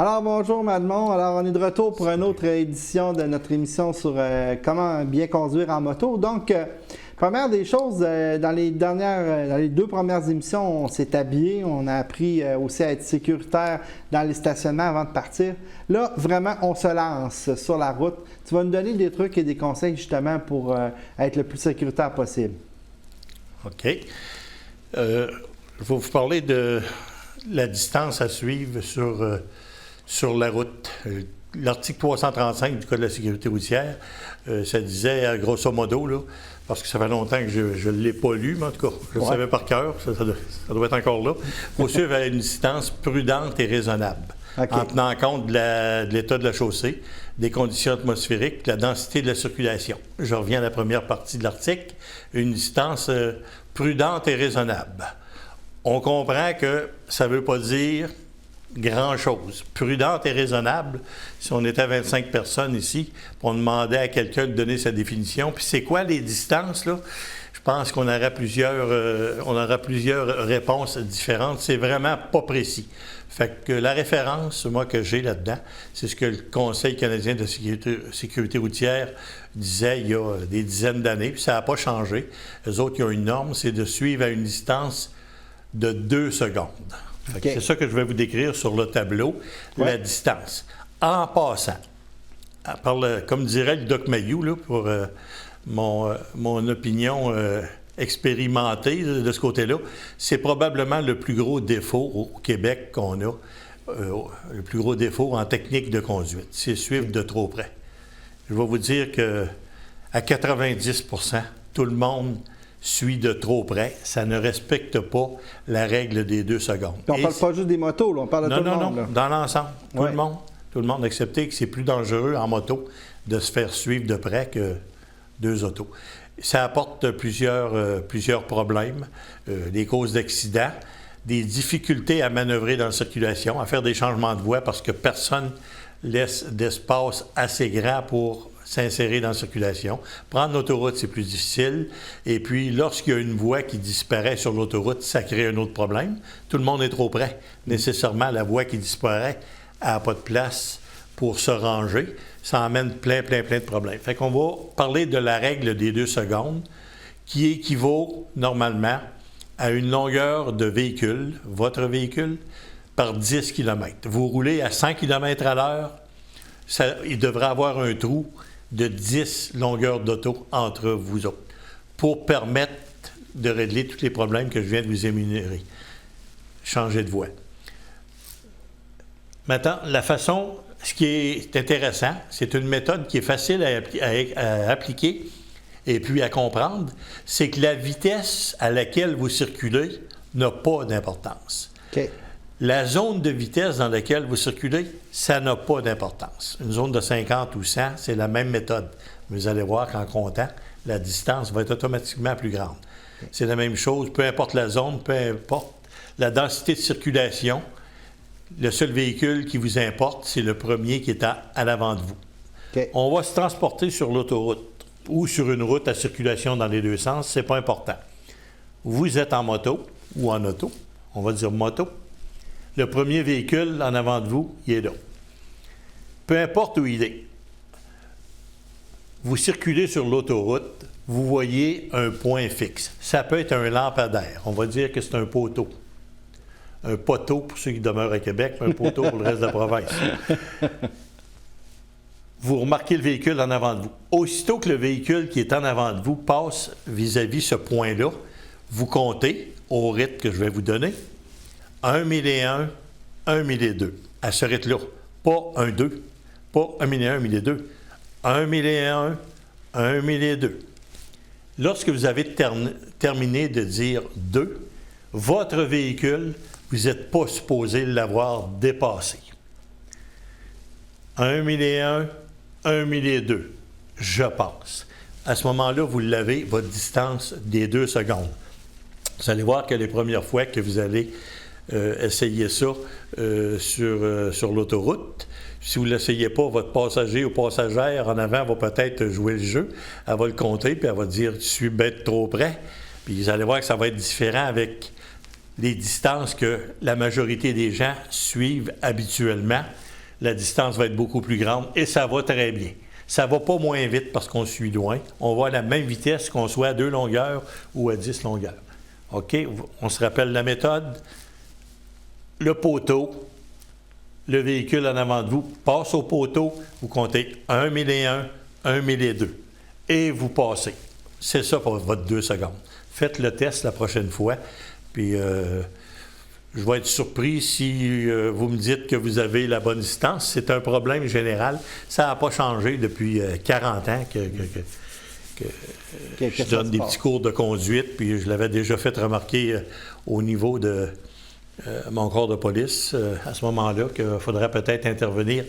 Alors, bonjour Mademont. Alors, on est de retour pour une autre édition de notre émission sur comment bien conduire en moto. Donc, première des choses, dans les deux premières émissions, on s'est habillé, on a appris aussi à être sécuritaire dans les stationnements avant de partir. Là, vraiment, on se lance sur la route. Tu vas nous donner des trucs et des conseils justement pour être le plus sécuritaire possible. OK. Je vais vous parler de la distance à suivre sur la route. L'article 335 du Code de la sécurité routière, ça disait, grosso modo, là, parce que ça fait longtemps que je ne l'ai pas lu, mais en tout cas, je le savais par cœur, ça doit être encore là. Il faut suivre à une distance prudente et raisonnable, en tenant compte de l'état de la chaussée, des conditions atmosphériques, de la densité de la circulation. Je reviens à la première partie de l'article, une distance prudente et raisonnable. On comprend que ça ne veut pas dire grand-chose. Prudente et raisonnable, si on était 25 personnes ici, puis on demandait à quelqu'un de donner sa définition, puis c'est quoi les distances, là? Je pense qu'on aura plusieurs réponses différentes. C'est vraiment pas précis. Fait que la référence, moi, que j'ai là-dedans, c'est ce que le Conseil canadien de sécurité routière disait il y a des dizaines d'années, puis ça n'a pas changé. Eux autres, ils ont une norme, c'est de suivre à une distance de 2 secondes. Okay. C'est ça que je vais vous décrire sur le tableau, la distance. En passant, comme dirait le Doc Mayou, là, pour mon opinion expérimentée de ce côté-là, c'est probablement le plus gros défaut au Québec qu'on a, le plus gros défaut en technique de conduite, c'est suivre de trop près. Je vais vous dire qu'à 90 %, tout le monde suit de trop près, ça ne respecte pas la règle des 2 secondes. Puis on ne parle pas juste des motos, là, on parle de tout le monde. Non, dans l'ensemble, tout le monde, excepté que c'est plus dangereux en moto de se faire suivre de près que 2 autos. Ça apporte plusieurs problèmes, des causes d'accidents, des difficultés à manœuvrer dans la circulation, à faire des changements de voie parce que personne laisse d'espace assez grand pour s'insérer dans la circulation. Prendre l'autoroute, c'est plus difficile. Et puis, lorsqu'il y a une voie qui disparaît sur l'autoroute, ça crée un autre problème. Tout le monde est trop près. Nécessairement, la voie qui disparaît n'a pas de place pour se ranger. Ça amène plein de problèmes. Fait qu'on va parler de la règle des 2 secondes qui équivaut normalement à une longueur de véhicule, votre véhicule, par 10 km. Vous roulez à 100 km à l'heure, il devrait avoir un trou de 10 longueurs d'auto entre vous autres pour permettre de régler tous les problèmes que je viens de vous énumérer. Changer de voie. Maintenant, ce qui est intéressant, c'est une méthode qui est facile à appliquer et puis à comprendre, c'est que la vitesse à laquelle vous circulez n'a pas d'importance. Okay. La zone de vitesse dans laquelle vous circulez, ça n'a pas d'importance. Une zone de 50 ou 100, c'est la même méthode. Vous allez voir qu'en comptant, la distance va être automatiquement plus grande. Okay. C'est la même chose, peu importe la zone, peu importe la densité de circulation, le seul véhicule qui vous importe, c'est le premier qui est à l'avant de vous. Okay. On va se transporter sur l'autoroute ou sur une route à circulation dans les 2 sens, c'est pas important. Vous êtes en moto ou en auto, on va dire moto. Le premier véhicule en avant de vous, il est là. Peu importe où il est. Vous circulez sur l'autoroute, vous voyez un point fixe. Ça peut être un lampadaire. On va dire que c'est un poteau. Un poteau pour ceux qui demeurent à Québec, mais un poteau pour le reste de la province. Vous remarquez le véhicule en avant de vous. Aussitôt que le véhicule qui est en avant de vous passe vis-à-vis ce point-là, vous comptez, au rythme que je vais vous donner, 1 1001, 1 1002. À ce rythme-là. Pas 1-2. Pas 1 1001, 1 1002. 1 1001, 1 1002. Lorsque vous avez terminé de dire 2, votre véhicule, vous n'êtes pas supposé l'avoir dépassé. 1 1001, 1 1002. Je passe. À ce moment-là, vous l'avez, votre distance des 2 secondes. Vous allez voir que les premières fois que vous allez essayer ça sur l'autoroute. Si vous ne l'essayez pas, votre passager ou passagère en avant va peut-être jouer le jeu. Elle va le compter, puis elle va dire « Tu suis bête trop près ». Puis vous allez voir que ça va être différent avec les distances que la majorité des gens suivent habituellement la distance va être beaucoup plus grande et ça va très bien. Ça ne va pas moins vite parce qu'on suit loin. On va à la même vitesse qu'on soit à 2 longueurs ou à 10 longueurs. OK? On se rappelle la méthode. Le poteau, le véhicule en avant de vous passe au poteau, vous comptez 1 mille et 1, 1 mille et 2 et vous passez. C'est ça pour votre 2 secondes. Faites le test la prochaine fois, puis je vais être surpris si vous me dites que vous avez la bonne distance. C'est un problème général. Ça n'a pas changé depuis 40 ans que je donne des petits cours de conduite, puis je l'avais déjà fait remarquer au niveau de mon corps de police à ce moment-là qu'il faudrait peut-être intervenir.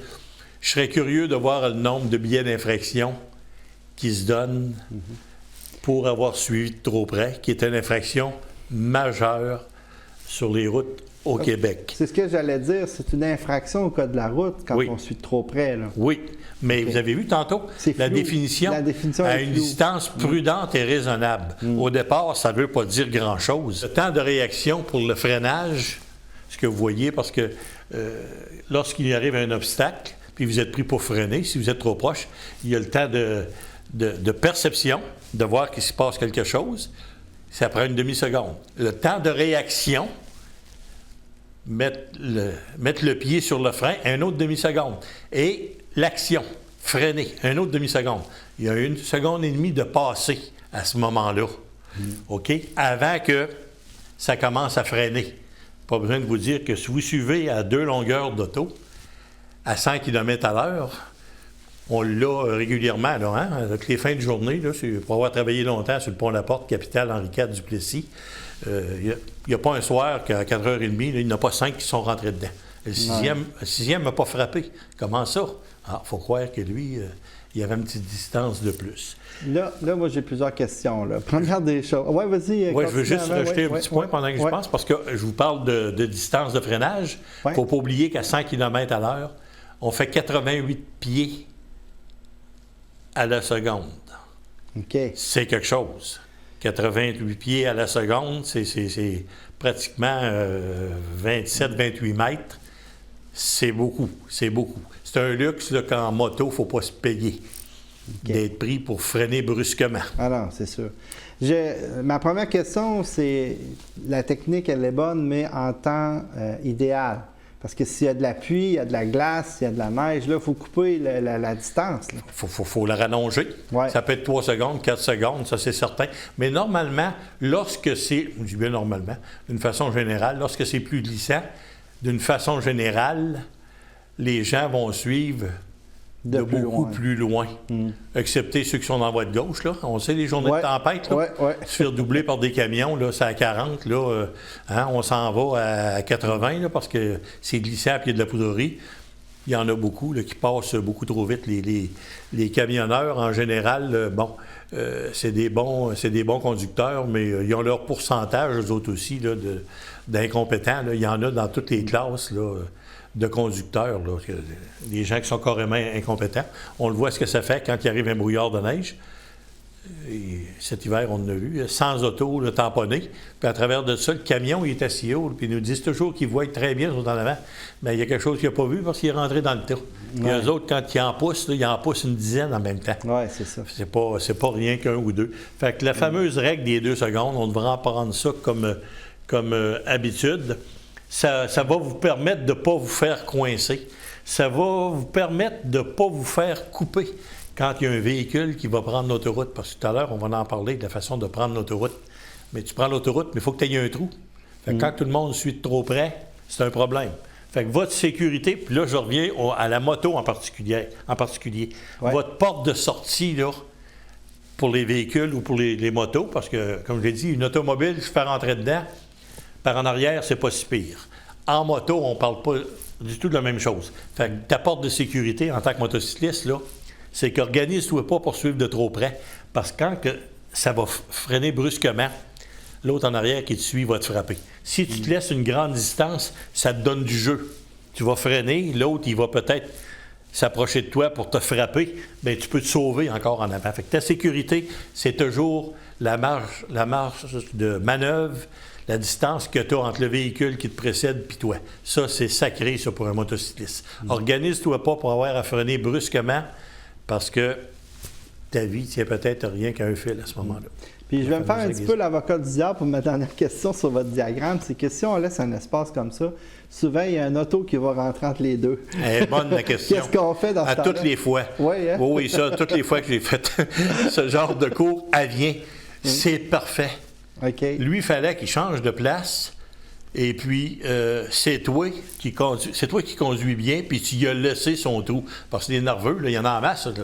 Je serais curieux de voir le nombre de billets d'infraction qui se donnent pour avoir suivi de trop près, qui est une infraction majeure sur les routes au Québec. C'est ce que j'allais dire, c'est une infraction au code de la route quand on suit de trop près. Là. Oui, mais vous avez vu tantôt la définition à une distance prudente et raisonnable. Au départ, ça ne veut pas dire grand-chose. Le temps de réaction pour le freinage, ce que vous voyez, parce que lorsqu'il arrive un obstacle, puis vous êtes pris pour freiner, si vous êtes trop proche, il y a le temps de perception, de voir qu'il se passe quelque chose. Ça prend une demi-seconde. Le temps de réaction, mettre le pied sur le frein, une autre demi-seconde. Et l'action, freiner, une autre demi-seconde. Il y a 1 seconde et demie de passé à ce moment-là. OK? Avant que ça commence à freiner. Pas besoin de vous dire que si vous suivez à 2 longueurs d'auto, à 100 km/h, on l'a régulièrement, là, hein? Avec les fins de journée, là, pour avoir travaillé longtemps sur le pont La Porte, capitale Henri IV Duplessis, il n'y a pas un soir qu'à 4h30, là, il n'y en a pas 5 qui sont rentrés dedans. Le sixième n'a pas frappé. Comment ça? Ah, il faut croire que lui, il y avait une petite distance de plus. Là moi, j'ai plusieurs questions. Là. Première des choses. Oui, vas-y. Oui, je veux juste rajouter un petit point pendant que je pense, parce que je vous parle de distance de freinage. Il ne faut pas oublier qu'à 100 km/h, on fait 88 pieds à la seconde. OK. C'est quelque chose. 88 pieds à la seconde, c'est pratiquement 27-28 mètres. C'est beaucoup, c'est beaucoup. C'est un luxe là, qu'en moto, il ne faut pas se payer d'être pris pour freiner brusquement. Ah non, c'est sûr. Ma première question, c'est la technique, elle est bonne, mais en temps idéal. Parce que s'il y a de la pluie, il y a de la glace, il y a de la neige, là, il faut couper la distance. Il faut la rallonger. Ouais. Ça peut être 3 secondes, 4 secondes, ça c'est certain. Mais normalement, lorsque c'est, je dis bien normalement, d'une façon générale, lorsque c'est plus glissant, d'une façon générale, les gens vont suivre de beaucoup plus loin. Excepté ceux qui sont dans la voie de gauche, là. On sait, les journées de tempête, là, se faire doubler par des camions, là, c'est à 40, là, on s'en va à 80, là, parce que c'est glissant puis il y a de la poudrerie. Il y en a beaucoup là, qui passent beaucoup trop vite. Les camionneurs, en général, c'est des bons conducteurs, mais ils ont leur pourcentage, eux autres aussi, là, d'incompétents. Là. Il y en a dans toutes les classes, là, de conducteurs, là, des gens qui sont carrément incompétents. On le voit ce que ça fait quand il arrive un brouillard de neige. Et cet hiver, on en a vu, sans auto, le tamponné. Puis à travers de ça, le camion, il est assis haut, puis ils nous disent toujours qu'ils voient très bien, ils sont en avant. Mais il y a quelque chose qu'il n'a pas vu parce qu'il est rentré dans le tas. Puis eux autres, quand ils en poussent, là, ils en poussent une dizaine en même temps. Oui, c'est ça. C'est pas rien qu'un ou deux. Fait que la fameuse règle des 2 secondes, on devrait en prendre ça comme habitude. Ça va vous permettre de ne pas vous faire coincer. Ça va vous permettre de ne pas vous faire couper quand il y a un véhicule qui va prendre l'autoroute. Parce que tout à l'heure, on va en parler de la façon de prendre l'autoroute. Mais tu prends l'autoroute, mais il faut que tu aies un trou. Fait que quand tout le monde suit de trop près, c'est un problème. Fait que votre sécurité, puis là, je reviens à la moto en particulier. Votre porte de sortie, là, pour les véhicules ou pour les motos, parce que, comme je l'ai dit, une automobile, se faire rentrer dedans, par en arrière, c'est pas si pire. En moto, on ne parle pas du tout de la même chose. Fait que ta porte de sécurité en tant que motocycliste, là, c'est qu'organise-toi pas pour suivre de trop près. Parce que quand ça va freiner brusquement, l'autre en arrière qui te suit va te frapper. Si tu te laisses une grande distance, ça te donne du jeu. Tu vas freiner, l'autre, il va peut-être s'approcher de toi pour te frapper, bien, tu peux te sauver encore en avant. Fait que ta sécurité, c'est toujours la marge de manœuvre la distance que tu as entre le véhicule qui te précède et toi. Ça, c'est sacré, ça, pour un motocycliste. Organise-toi pas pour avoir à freiner brusquement parce que ta vie tient peut-être rien qu'à un fil à ce moment-là. Puis je vais me faire un petit peu l'avocat du diable pour ma dernière question sur votre diagramme. C'est que si on laisse un espace comme ça, souvent il y a un auto qui va rentrer entre les deux. Bonne la question. Qu'est-ce qu'on fait dans ce temps-là? À toutes les fois. Oui, hein? Oui, ça, toutes les fois que j'ai fait ce genre de cours, elle vient. C'est parfait. OK. Lui, il fallait qu'il change de place. Et puis, c'est toi qui conduis bien, puis tu lui as laissé son trou. Parce qu'il est nerveux, là, il y en a en masse, là,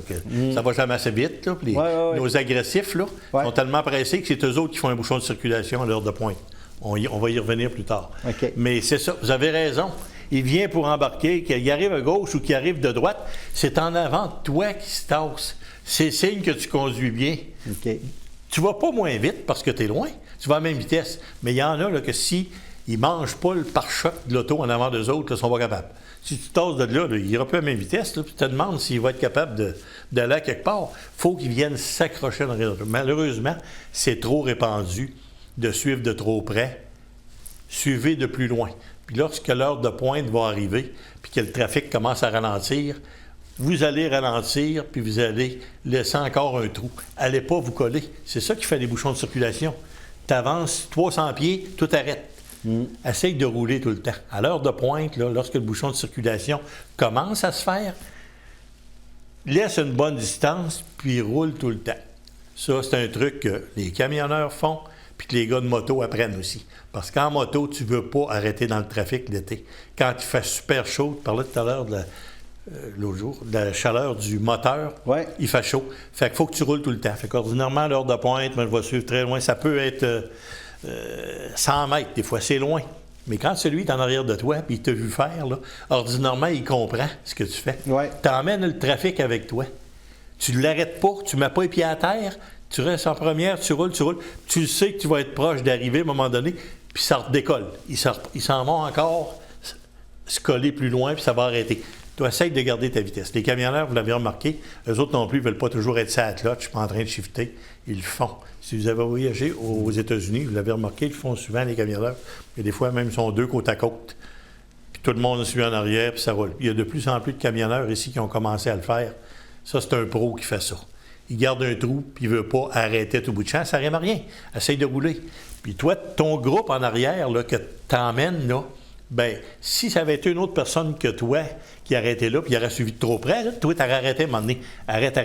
ça va jamais assez vite. Là, nos agressifs là, sont tellement pressés que c'est eux autres qui font un bouchon de circulation à l'heure de pointe. On va y revenir plus tard. Okay. Mais c'est ça, vous avez raison. Il vient pour embarquer, qu'il arrive à gauche ou qu'il arrive de droite, c'est en avant de toi qui se tasse. C'est signe que tu conduis bien. Okay. Tu vas pas moins vite parce que tu es loin, tu vas à la même vitesse. Mais il y en a là, que si ils ne mangent pas le pare-choc de l'auto en avant d'eux autres, ils ne sont pas capables. Si tu tasses de là, il n'ira plus à la même vitesse, là, puis tu te demandes s'il va être capable d'aller à quelque part. Il faut qu'ils viennent s'accrocher dans les autres. Malheureusement, c'est trop répandu de suivre de trop près. Suivez de plus loin. Puis lorsque l'heure de pointe va arriver, puis que le trafic commence à ralentir, vous allez ralentir, puis vous allez laisser encore un trou. Allez pas vous coller. C'est ça qui fait les bouchons de circulation. Tu avances 300 pieds, tout arrête. Essaye de rouler tout le temps. À l'heure de pointe, là, lorsque le bouchon de circulation commence à se faire, laisse une bonne distance, puis roule tout le temps. Ça, c'est un truc que les camionneurs font, puis que les gars de moto apprennent aussi. Parce qu'en moto, tu ne veux pas arrêter dans le trafic l'été. Quand il fait super chaud, tu parlais tout à l'heure l'autre jour, de la chaleur du moteur, il fait chaud. Fait qu'il faut que tu roules tout le temps. Fait qu'ordinairement, à l'heure de pointe, je vais suivre très loin. Ça peut être 100 mètres, des fois, c'est loin. Mais quand celui est en arrière de toi et il t'a vu faire, là, ordinairement, il comprend ce que tu fais. Tu emmènes le trafic avec toi. Tu ne l'arrêtes pas, tu ne mets pas les pieds à terre, tu restes en première, tu roules. Tu sais que tu vas être proche d'arriver à un moment donné, puis ça redécolle. Il s'en va encore se coller plus loin, puis ça va arrêter. Tu essaies de garder ta vitesse. Les camionneurs, vous l'avez remarqué, eux autres non plus ne veulent pas toujours être ça à la je suis pas en train de shifter. Ils le font. Si vous avez voyagé aux États-Unis, vous l'avez remarqué, ils le font souvent, les camionneurs. Et des fois, même, ils sont deux côte à côte. Puis tout le monde suit en arrière, puis ça roule. Il y a de plus en plus de camionneurs ici qui ont commencé à le faire. Ça, c'est un pro qui fait ça. Il garde un trou, puis il ne veut pas arrêter tout bout de champ. Ça n'arrive à rien. Essaye de rouler. Puis toi, ton groupe en arrière, là, que t'emmènes, là, bien, si ça avait été une autre personne que toi qui arrêtait là, puis il aurait suivi de trop près, là, toi, tu aurais arrêté à un moment donné. Arrête.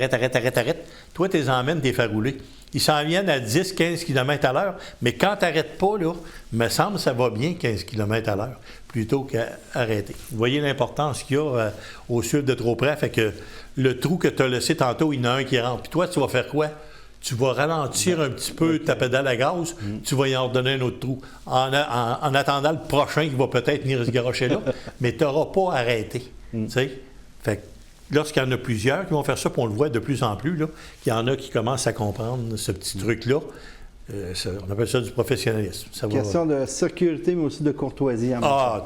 Toi, tu les emmènes, tu les fais rouler. Ils s'en viennent à 10-15 km à l'heure, mais quand tu n'arrêtes pas, là, me semble que ça va bien 15 km à l'heure, plutôt qu'à arrêter. Vous voyez l'importance qu'il y a au sud de trop près, fait que le trou que tu as laissé tantôt, il y en a un qui rentre. Puis toi, tu vas faire quoi? Tu vas ralentir un petit peu ta pédale à gaz, tu vas y en redonner un autre trou. En attendant le prochain qui va peut-être venir se garocher là, mais tu n'auras pas arrêté. Tu sais? Fait que lorsqu'il y en a plusieurs qui vont faire ça, puis on le voit de plus en plus, là, qu'il y en a qui commencent à comprendre ce petit truc-là. On appelle ça du professionnalisme. Question de sécurité, mais aussi de courtoisie.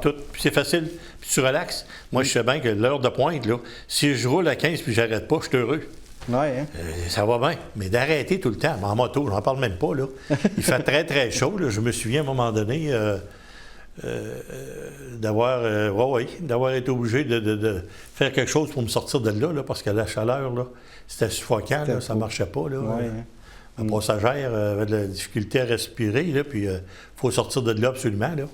Tout. Puis c'est facile. Puis tu relaxes. Moi, je sais bien que l'heure de pointe, là, si je roule à 15 puis j'arrête pas, je suis heureux. Ça va bien. Mais d'arrêter tout le temps, en moto, j'en parle même pas, là. Il fait très, très chaud. Là. Je me souviens à un moment donné d'avoir été obligé de faire quelque chose pour me sortir de là, parce que la chaleur, là, c'était suffocant, là, ça ne marchait pas. Là. La passagère avait de la difficulté à respirer, là, puis il faut sortir de là absolument. Là.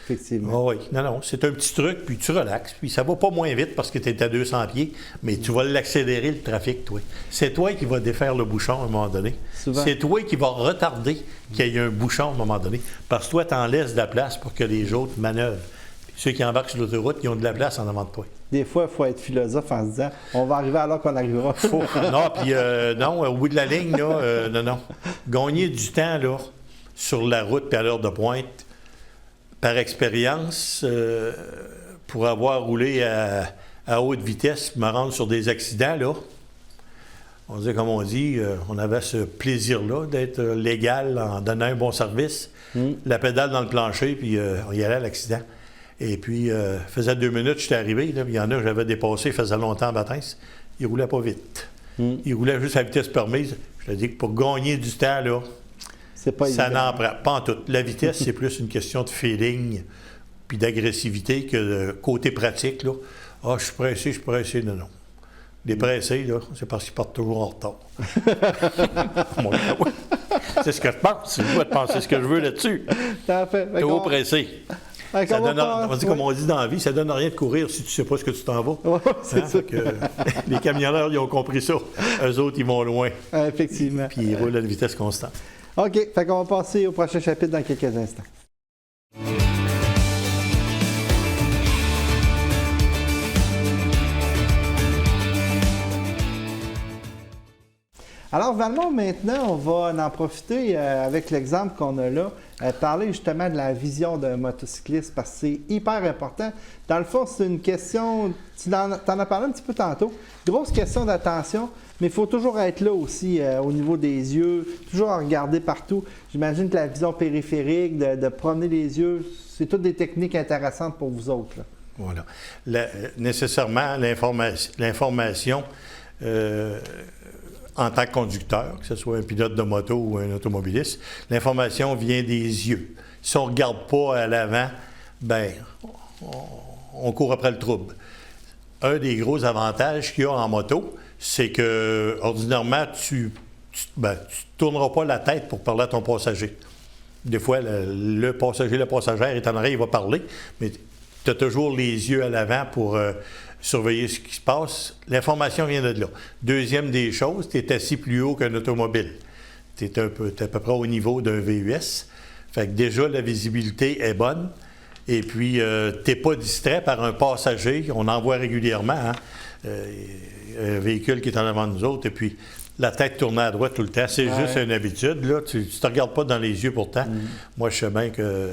Effectivement. Non, c'est un petit truc, puis tu relaxes. Puis ça va pas moins vite parce que tu es à 200 pieds, mais tu vas l'accélérer, le trafic, toi. C'est toi qui vas défaire le bouchon à un moment donné. C'est toi qui vas retarder qu'il y ait un bouchon à un moment donné, parce que toi, tu en laisses de la place pour que les autres manœuvrent. Puis ceux qui embarquent sur l'autoroute, ils ont de la place en avant de toi. Des fois, il faut être philosophe en se disant on va arriver alors qu'on arrivera. Non, au bout de la ligne, là, non. Gagner du temps là, sur la route puis à l'heure de pointe, par expérience, pour avoir roulé à haute vitesse, me rendre sur des accidents, là, on dit, comme on dit, on avait ce plaisir-là d'être légal en donnant un bon service, la pédale dans le plancher, puis on y allait à l'accident. Et puis, faisait 2 minutes, j'étais arrivé, là, il y en a, j'avais dépassé, faisait longtemps en bâtisse, il roulait pas vite. Il roulait juste à vitesse permise. Je te dis que pour gagner du temps, là, C'est pas Ça évident. n'en prend pas en tout. La vitesse, c'est plus une question de feeling puis d'agressivité que de côté pratique, là. Ah, je suis pressé. Non, non. Les pressés, là, c'est parce qu'ils partent toujours en retard. Moi, oui. C'est ce que je pense. Je dois te penser ce que je veux là-dessus. Parfait. Toujours pressé. Fait Ça qu'on donne, va on dit, comme on dit dans la vie, ça donne rien de courir si tu ne sais pas ce que tu t'en vas. Ouais, c'est ça. Fait que, les camionneurs, ils ont compris ça. Eux autres, ils vont loin. Effectivement. Puis ils roulent à une vitesse constante. OK. Fait qu'on va passer au prochain chapitre dans quelques instants. Alors, Valmont, maintenant, on va en profiter avec l'exemple qu'on a là, parler justement de la vision d'un motocycliste parce que c'est hyper important. Dans le fond, c'est une question, tu en as parlé un petit peu tantôt, grosse question d'attention, mais il faut toujours être là aussi au niveau des yeux, toujours à regarder partout. J'imagine que la vision périphérique, de promener les yeux, c'est toutes des techniques intéressantes pour vous autres, là. Voilà. Nécessairement, l'information en tant que conducteur, que ce soit un pilote de moto ou un automobiliste, l'information vient des yeux. Si on ne regarde pas à l'avant, ben, on court après le trouble. Un des gros avantages qu'il y a en moto, c'est que, ordinairement, tu ne tourneras pas la tête pour parler à ton passager. Des fois, le passager, la passagère est en arrière, il va parler, mais tu as toujours les yeux à l'avant pour surveiller ce qui se passe. L'information vient de là. Deuxième des choses, tu es assis plus haut qu'un automobile. Tu es à peu près au niveau d'un VUS. Fait que déjà, la visibilité est bonne. Et puis, tu n'es pas distrait par un passager. On en voit régulièrement, hein? Un véhicule qui est en avant de nous autres. Et puis, la tête tournée à droite tout le temps. C'est juste une habitude. Là. Tu ne te regardes pas dans les yeux pourtant. Moi, je sais bien que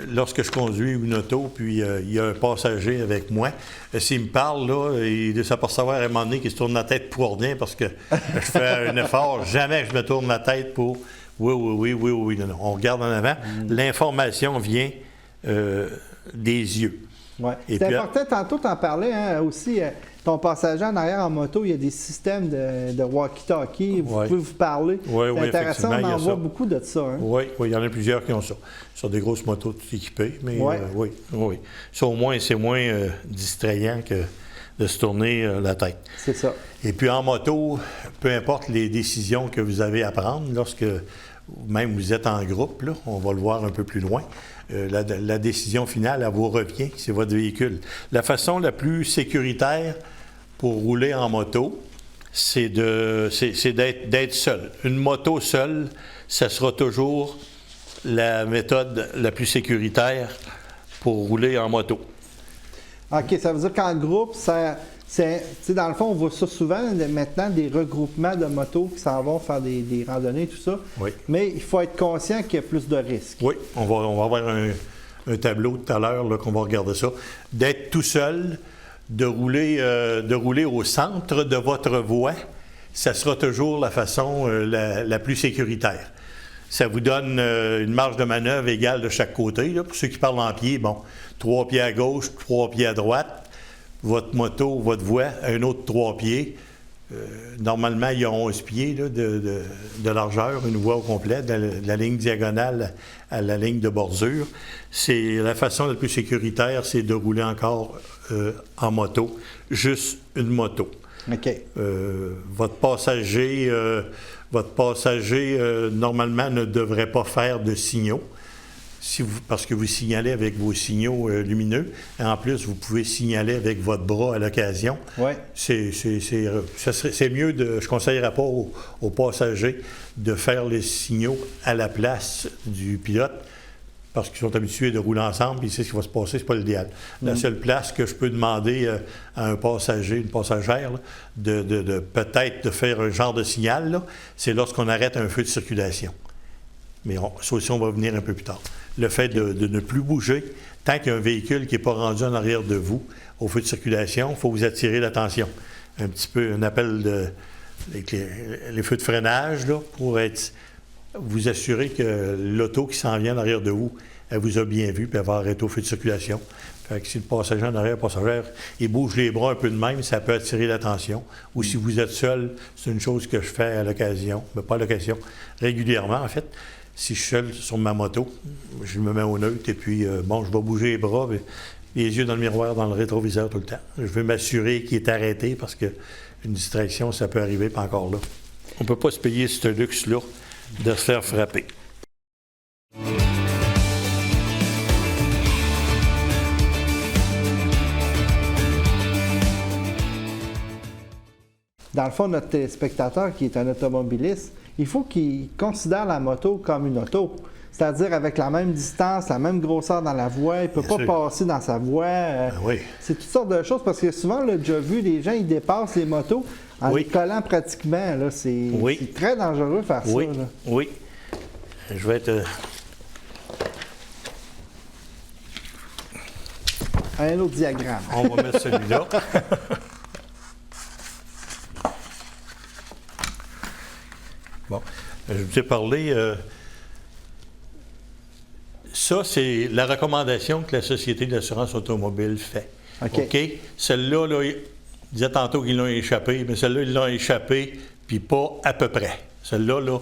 lorsque je conduis une auto, puis il y a un passager avec moi, s'il me parle, là, il doit s'apercevoir à un moment donné qu'il se tourne la tête pour rien parce que je fais un effort. Jamais je me tourne la tête pour oui. Non. On regarde en avant. L'information vient des yeux. Ouais. C'est important, tantôt, tu en parlais hein, aussi. Ton passager en arrière en moto, il y a des systèmes de walkie-talkie. Vous pouvez vous parler. C'est intéressant, on en voit beaucoup de ça. Hein? Oui, il y en a plusieurs qui ont ça. Sur des grosses motos tout équipées, mais oui. Ça, au moins, c'est moins distrayant que de se tourner la tête. C'est ça. Et puis en moto, peu importe les décisions que vous avez à prendre, lorsque même vous êtes en groupe, là, on va le voir un peu plus loin, la décision finale, elle vous revient, c'est votre véhicule. La façon la plus sécuritaire pour rouler en moto, c'est d'être seul. Une moto seule, ça sera toujours la méthode la plus sécuritaire pour rouler en moto. OK, ça veut dire qu'en groupe, dans le fond, on voit ça souvent maintenant, des regroupements de motos qui s'en vont faire des randonnées, tout ça. Oui. Mais il faut être conscient qu'il y a plus de risques. Oui, on va avoir un tableau tout à l'heure là, qu'on va regarder ça. D'être tout seul, de rouler au centre de votre voie, ça sera toujours la façon la plus sécuritaire. Ça vous donne une marge de manœuvre égale de chaque côté. Là. Pour ceux qui parlent en pied, 3 pieds à gauche, 3 pieds à droite. Votre moto, votre voie, un autre 3 pieds. Normalement, il y a 11 pieds là, de largeur, une voie au complet, de la ligne diagonale à la ligne de bordure. C'est la façon la plus sécuritaire, c'est de rouler encore en moto, juste une moto. OK. Votre passager, normalement, ne devrait pas faire de signaux. Parce que vous signalez avec vos signaux lumineux. Et en plus, vous pouvez signaler avec votre bras à l'occasion. Oui. C'est mieux je ne conseillerais pas aux passagers de faire les signaux à la place du pilote parce qu'ils sont habitués de rouler ensemble et ils savent ce qui va se passer, c'est pas l'idéal. La seule place que je peux demander à un passager, une passagère, là, de peut-être de faire un genre de signal, là, c'est lorsqu'on arrête un feu de circulation. Mais ça aussi, on va venir un peu plus tard. Le fait de ne plus bouger, tant qu'il y a un véhicule qui n'est pas rendu en arrière de vous au feu de circulation, il faut vous attirer l'attention. Un petit peu un appel avec les feux de freinage là, pour vous assurer que l'auto qui s'en vient en arrière de vous, elle vous a bien vu puis elle va arrêter au feu de circulation. Fait que si le passager en arrière, passagère, il bouge les bras un peu de même, ça peut attirer l'attention. Ou si vous êtes seul, c'est une chose que je fais à l'occasion, mais pas à l'occasion, régulièrement en fait. Si je suis seul sur ma moto, je me mets au neutre et puis, je vais bouger les bras, les yeux dans le miroir, dans le rétroviseur tout le temps. Je veux m'assurer qu'il est arrêté parce qu'une distraction, ça peut arriver, pas encore là. On ne peut pas se payer ce luxe-là de se faire frapper. Dans le fond, notre téléspectateur qui est un automobiliste, il faut qu'il considère la moto comme une auto. C'est-à-dire avec la même distance, la même grosseur dans la voie, il ne peut pas passer dans sa voie. Oui. C'est toutes sortes de choses parce que souvent, on l'a déjà vu, les gens ils dépassent les motos en les collant pratiquement. Là, c'est très dangereux de faire ça. Là. Oui. Je vais être... Un autre diagramme. On va mettre celui-là. Bon, je vous ai parlé... ça, c'est la recommandation que la Société de l'assurance automobile fait. OK? Celle-là, là, il disait tantôt qu'ils l'ont échappé, mais celle-là, ils l'ont échappé, puis pas à peu près. Celle-là, là,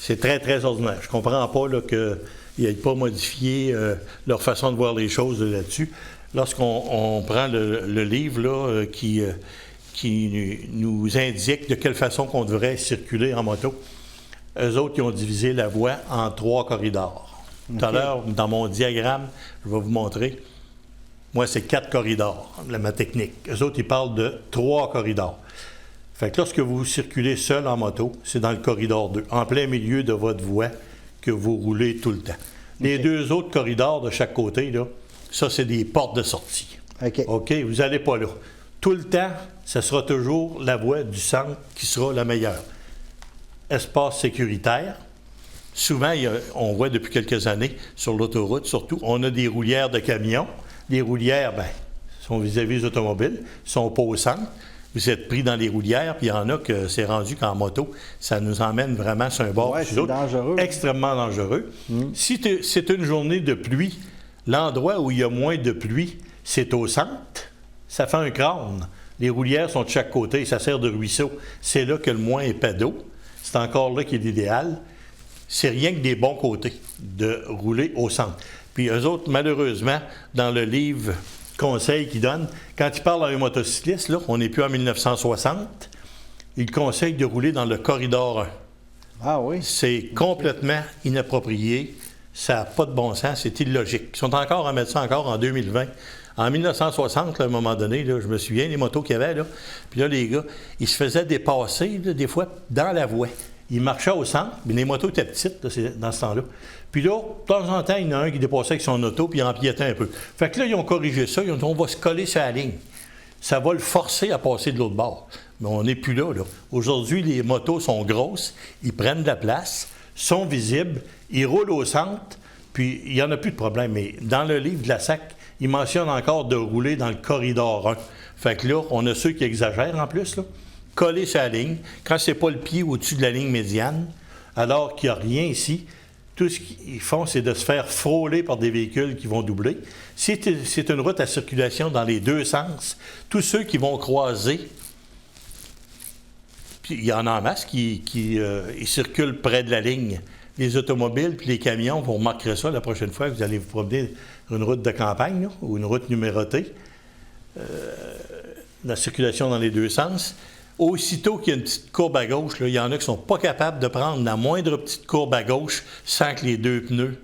c'est très, très ordinaire. Je comprends pas qu'ils n'aient pas modifié leur façon de voir les choses là-dessus. Lorsqu'on prend le livre là, qui nous indique de quelle façon qu'on devrait circuler en moto, eux autres, ils ont divisé la voie en 3 corridors. Tout à l'heure, dans mon diagramme, je vais vous montrer. Moi, c'est 4 corridors, ma technique. Eux autres, ils parlent de 3 corridors. Fait que lorsque vous circulez seul en moto, c'est dans le corridor 2, en plein milieu de votre voie que vous roulez tout le temps. Les 2 autres corridors de chaque côté, là, ça, c'est des portes de sortie. OK? Vous n'allez pas là. Tout le temps, ce sera toujours la voie du centre qui sera la meilleure. Espace sécuritaire. Souvent, on voit depuis quelques années, sur l'autoroute surtout, on a des roulières de camions. Les roulières, sont vis-à-vis des automobiles, sont pas au centre. Vous êtes pris dans les roulières, puis il y en a que c'est rendu qu'en moto, ça nous emmène vraiment sur un bord sur l'autre. Dangereux. Extrêmement dangereux. Si c'est une journée de pluie, l'endroit où il y a moins de pluie, c'est au centre. Ça fait un crâne. Les roulières sont de chaque côté, ça sert de ruisseau. C'est là que le moins épais d'eau. C'est encore là qu'il est l'idéal. C'est rien que des bons côtés de rouler au centre. Puis eux autres, malheureusement, dans le livre conseil qu'ils donnent, quand ils parlent à un motocycliste, là, on n'est plus en 1960, ils conseillent de rouler dans le corridor 1. Ah oui? C'est complètement inapproprié. Ça n'a pas de bon sens, c'est illogique. Ils sont encore à mettre ça encore en 2020. En 1960, là, à un moment donné, là, je me souviens des motos qu'il y avait, là, puis là, les gars, ils se faisaient dépasser, là, des fois, dans la voie. Ils marchaient au centre, mais les motos étaient petites là, dans ce temps-là. Puis là, de temps en temps, il y en a un qui dépassait avec son auto, puis il empiétait un peu. Fait que là, ils ont corrigé ça, ils ont dit, on va se coller sur la ligne. Ça va le forcer à passer de l'autre bord. Mais on n'est plus là, là. Aujourd'hui, les motos sont grosses, ils prennent de la place, sont visibles, ils roulent au centre, puis il n'y en a plus de problème. Mais dans le livre de la SAC, il mentionne encore de rouler dans le corridor 1. Fait que là, on a ceux qui exagèrent en plus, là. Coller sur la ligne, quand c'est pas le pied au-dessus de la ligne médiane, alors qu'il n'y a rien ici, tout ce qu'ils font, c'est de se faire frôler par des véhicules qui vont doubler. Si c'est une route à circulation dans les 2 sens, tous ceux qui vont croiser, puis il y en a en masse qui ils circulent près de la ligne. Les automobiles puis les camions, vous remarquerez ça la prochaine fois que vous allez vous promener sur une route de campagne là, ou une route numérotée. La circulation dans les 2 sens. Aussitôt qu'il y a une petite courbe à gauche, là, il y en a qui ne sont pas capables de prendre la moindre petite courbe à gauche sans que les 2 pneus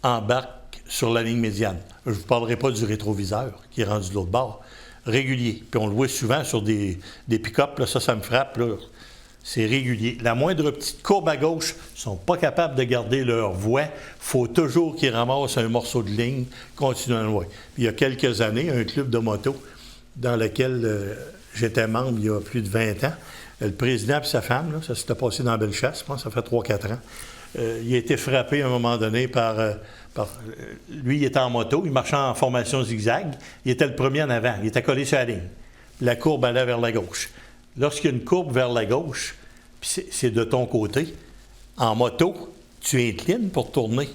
embarquent sur la ligne médiane. Je ne vous parlerai pas du rétroviseur qui est rendu de l'autre bord. Régulier. Puis on le voit souvent sur des pick-up, là, ça me frappe. Là. C'est régulier. La moindre petite courbe à gauche, ils ne sont pas capables de garder leur voie. Il faut toujours qu'ils ramassent un morceau de ligne, continuant le voie. Il y a quelques années, un club de moto dans lequel j'étais membre il y a plus de 20 ans. Le président et sa femme, là, ça s'était passé dans Bellechasse, je pense, ça fait 3-4 ans. Il a été frappé à un moment donné par lui, il était en moto, il marchait en formation zigzag. Il était le premier en avant, il était collé sur la ligne. La courbe allait vers la gauche. Lorsqu'il y a une courbe vers la gauche, puis c'est de ton côté, en moto, tu inclines pour tourner.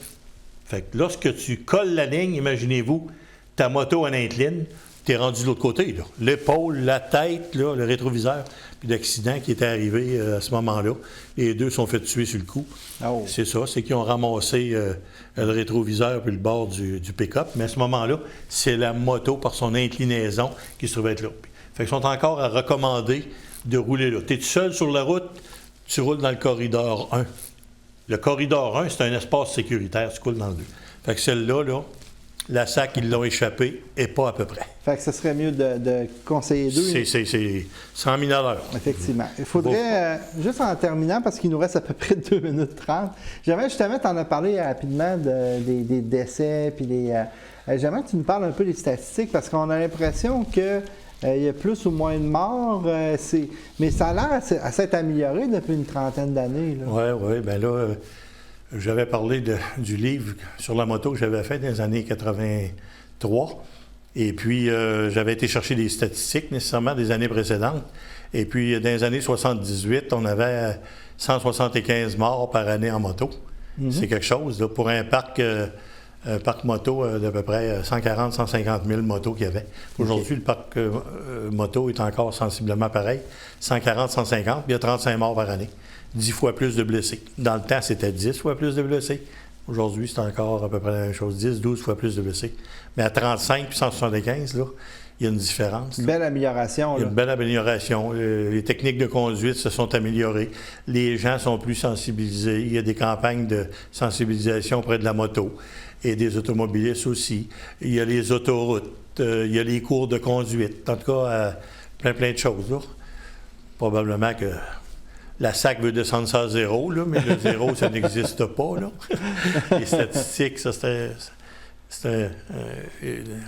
Fait que lorsque tu colles la ligne, imaginez-vous, ta moto en incline, tu es rendu de l'autre côté. L'épaule, la tête, là, le rétroviseur, puis l'accident qui était arrivé à ce moment-là. Les deux sont fait tuer sur le coup. Oh. C'est ça, c'est qu'ils ont ramassé le rétroviseur puis le bord du pick-up. Mais à ce moment-là, c'est la moto, par son inclinaison, qui se trouvait être là. Fait qu'ils sont encore à recommander de rouler là. Tu es tout seul sur la route, tu roules dans le corridor 1. Le corridor 1, c'est un espace sécuritaire, tu coules dans le 2. Fait que celle-là, là, la SAC, ils l'ont échappé, et pas à peu près. Fait que ce serait mieux de conseiller deux. C'est 100 000 à l'heure. Effectivement. Il faudrait, juste en terminant, parce qu'il nous reste à peu près 2 minutes 30, j'aimerais justement t'en as parlé rapidement des décès, puis j'aimerais que tu nous parles un peu des statistiques, parce qu'on a l'impression que il y a plus ou moins de morts, mais ça a l'air à s'être amélioré depuis une trentaine d'années. Oui, bien là, j'avais parlé du livre sur la moto que j'avais fait dans les années 83. Et puis, j'avais été chercher des statistiques nécessairement des années précédentes. Et puis, dans les années 78, on avait 175 morts par année en moto. Mm-hmm. C'est quelque chose, là, pour un parc moto d'à peu près 140-150 000 motos qu'il y avait. Aujourd'hui, le parc moto est encore sensiblement pareil, 140-150, puis il y a 35 morts par année. 10 fois plus de blessés. Dans le temps, c'était 10 fois plus de blessés. Aujourd'hui, c'est encore à peu près la même chose, 10-12 fois plus de blessés. Mais à 35 puis 175, là, il y a une différence. Une belle amélioration. Il y a une belle amélioration. Les techniques de conduite se sont améliorées. Les gens sont plus sensibilisés. Il y a des campagnes de sensibilisation auprès de la moto et des automobilistes aussi. Il y a les autoroutes. Il y a les cours de conduite. En tout cas, plein de choses. Là. Probablement que la SAC veut descendre ça à zéro, là, mais le zéro, ça n'existe pas. Là. Les statistiques, ça,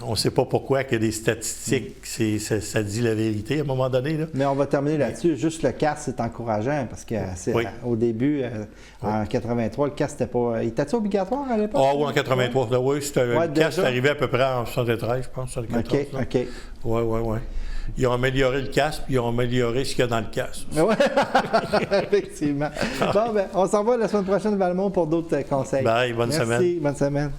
on ne sait pas pourquoi que les statistiques, ça dit la vérité à un moment donné. Là. Mais on va terminer là-dessus. Juste le casque, c'est encourageant parce que au début, en 83, le casque n'était pas. Il était-tu obligatoire à l'époque? Ah oui, en 83, là, oui. Le casque arrivait à peu près en 73, je pense, 74. OK. Oui. Ils ont amélioré le casque, puis ils ont amélioré ce qu'il y a dans le casque. Oui, effectivement. Bon, on s'en va la semaine prochaine, Valmont, pour d'autres conseils. Bye, bonne semaine. Merci, bonne semaine.